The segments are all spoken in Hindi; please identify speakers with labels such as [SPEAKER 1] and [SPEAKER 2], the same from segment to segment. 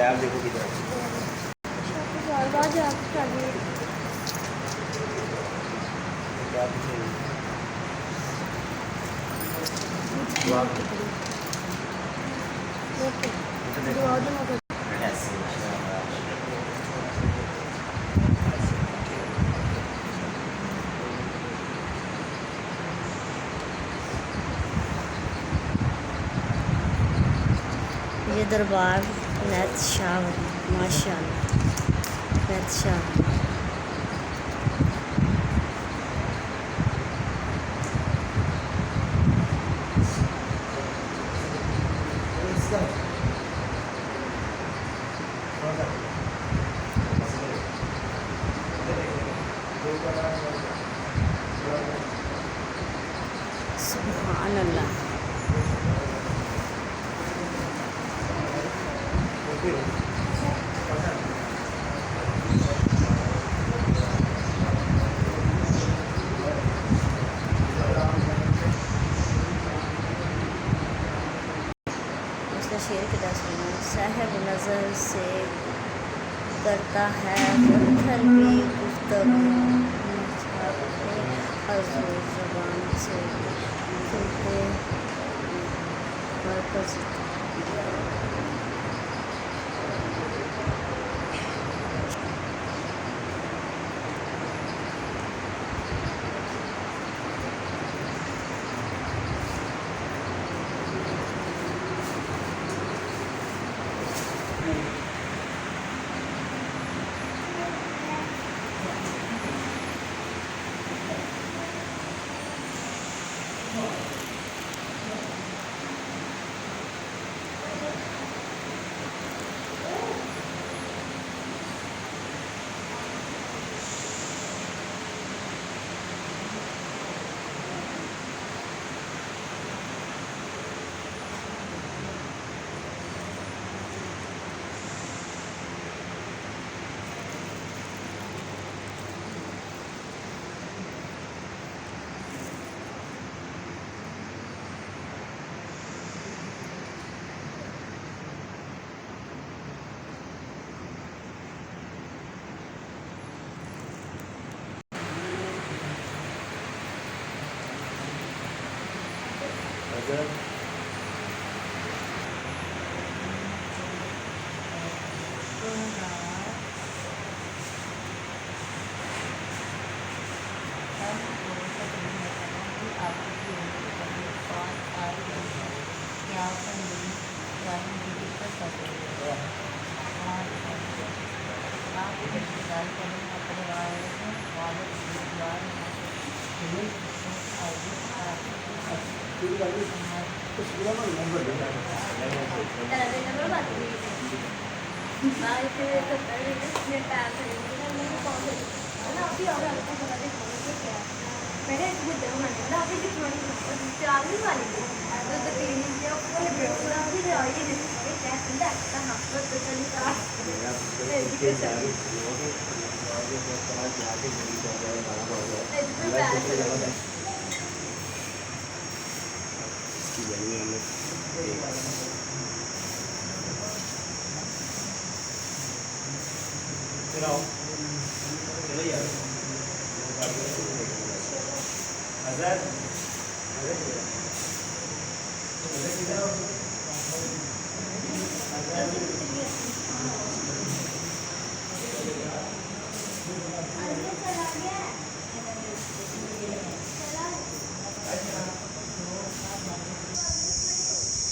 [SPEAKER 1] आप देखो किधर
[SPEAKER 2] ये दरबार नैत शाह माशाल्लाह नैत शाह सुभान अल्लाह। शेर के 10 मिनट साहब नज़र से करता है पत्थर की गुफ्तगू हजूर ज़बान से सुनते मरकज़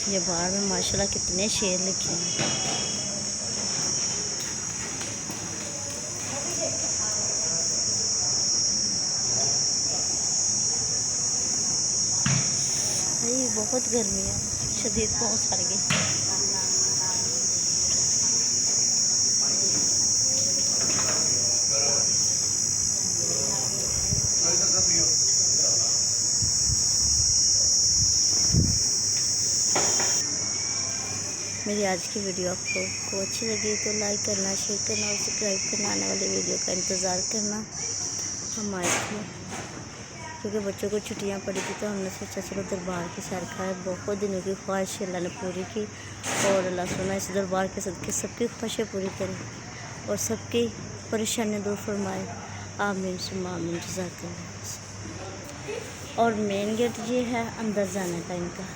[SPEAKER 2] ये बाहर में माशाल्लाह कितने शेर लिखे हैं। भी बहुत गर्मी है, शदीद बहुत सड़ गई। मेरी आज की वीडियो आपको अच्छी लगी तो लाइक करना, शेयर करना और सब्सक्राइब करना। आने वाली वीडियो का इंतज़ार करना। हम आए थे क्योंकि बच्चों को छुट्टियां पड़ी थी, तो हमने सोचा चलो दरबार की सैर कराए। बहुत दिनों की ख्वाहिश अल्लाह ने पूरी की और अल्लाह सुना इस दरबार के सदके सबकी ख्वाहिशें पूरी करे और सबकी परेशानियाँ दूर फरमाए। आमीन सुम्मा आमीन। जज़ाकल्लाह। और मेन गेट ये है अंदर जाने का इनका।